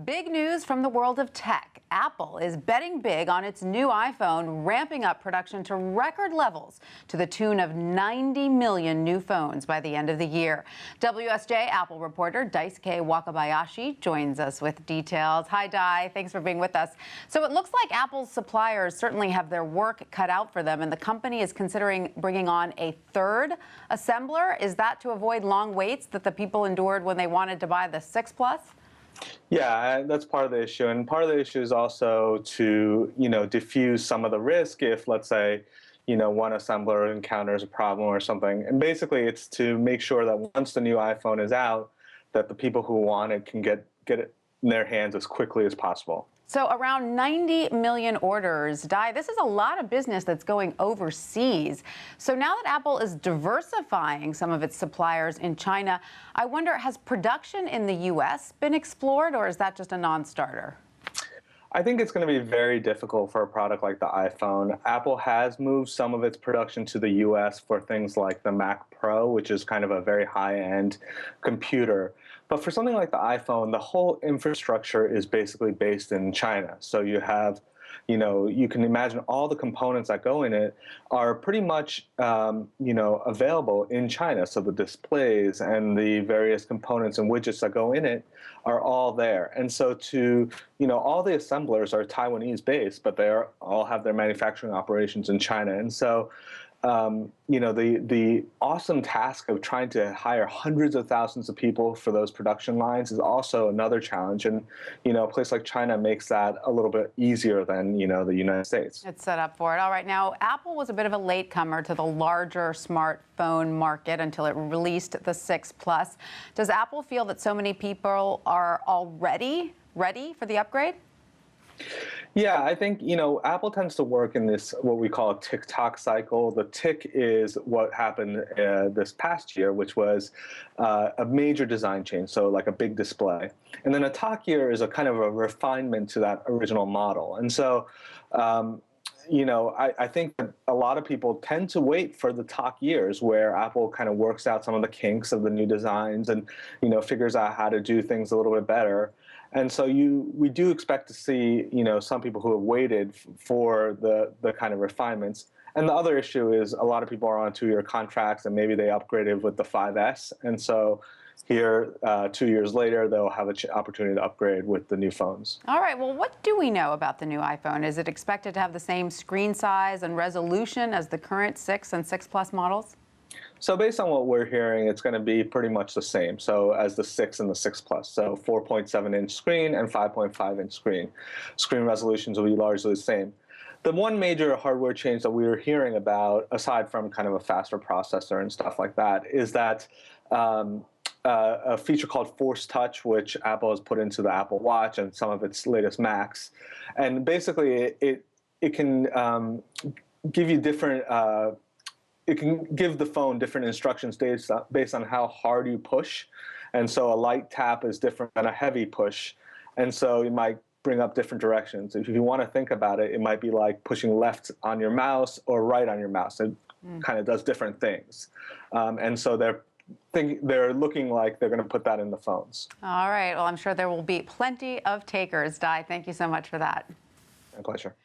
Big news from the world of tech. Apple is betting big on its new iPhone, ramping up production to record levels to the tune of 90 million new phones by the end of the year. WSJ Apple reporter Daisuke Wakabayashi joins us with details. Hi, Dai. Thanks for being with us. So it looks like Apple's suppliers certainly have their work cut out for them, and the company is considering bringing on a third assembler. Is that to avoid long waits that the people endured when they wanted to buy the 6 Plus? Yeah, that's part of the issue. And part of the issue is also to, diffuse some of the risk if, let's say, one assembler encounters a problem or something. And basically, it's to make sure that once the new iPhone is out, that the people who want it can get it in their hands as quickly as possible. So around 90 million orders. Dai, this is a lot of business that's going overseas. So now that Apple is diversifying some of its suppliers in China, I wonder, has production in the U.S. been explored, or is that just a non-starter? I think it's going to be very difficult for a product like the iPhone. Apple has moved some of its production to the US for things like the Mac Pro, which is kind of a very high-end computer. But for something like the iPhone, the whole infrastructure is basically based in China. So you have, you can imagine all the components that go in it are pretty much, available in China. So the displays and the various components and widgets that go in it are all there. And so all the assemblers are Taiwanese based, but they all have their manufacturing operations in China. And so, the awesome task of trying to hire hundreds of thousands of people for those production lines is also another challenge. And, a place like China makes that a little bit easier than, the United States. It's set up for it. All right. Now, Apple was a bit of a latecomer to the larger smartphone market until it released the 6 Plus. Does Apple feel that so many people are already ready for the upgrade? Yeah, I think, Apple tends to work in this, what we call a tick-tock cycle. The tick is what happened this past year, which was a major design change, so like a big display. And then a tock year is a kind of a refinement to that original model. And so, I think that a lot of people tend to wait for the tock years where Apple kind of works out some of the kinks of the new designs and, figures out how to do things a little bit better. And so we do expect to see, some people who have waited for the kind of refinements. And the other issue is a lot of people are on 2-year contracts and maybe they upgraded with the 5S. And so here, 2 years later, they'll have an opportunity to upgrade with the new phones. All right. Well, what do we know about the new iPhone? Is it expected to have the same screen size and resolution as the current 6 and 6 Plus models? So based on what we're hearing, it's going to be pretty much the same. So as the 6 and the 6 Plus. So 4.7-inch screen and 5.5-inch screen. Screen resolutions will be largely the same. The one major hardware change that we were hearing about, aside from kind of a faster processor and stuff like that, is that a feature called Force Touch, which Apple has put into the Apple Watch and some of its latest Macs. And basically, it can give you different it can give the phone different instructions based on how hard you push. And so a light tap is different than a heavy push. And so it might bring up different directions. If you want to think about it, it might be like pushing left on your mouse or right on your mouse. It kind of does different things. And so they're looking like they're going to put that in the phones. All right. Well, I'm sure there will be plenty of takers. Dai, thank you so much for that. My pleasure.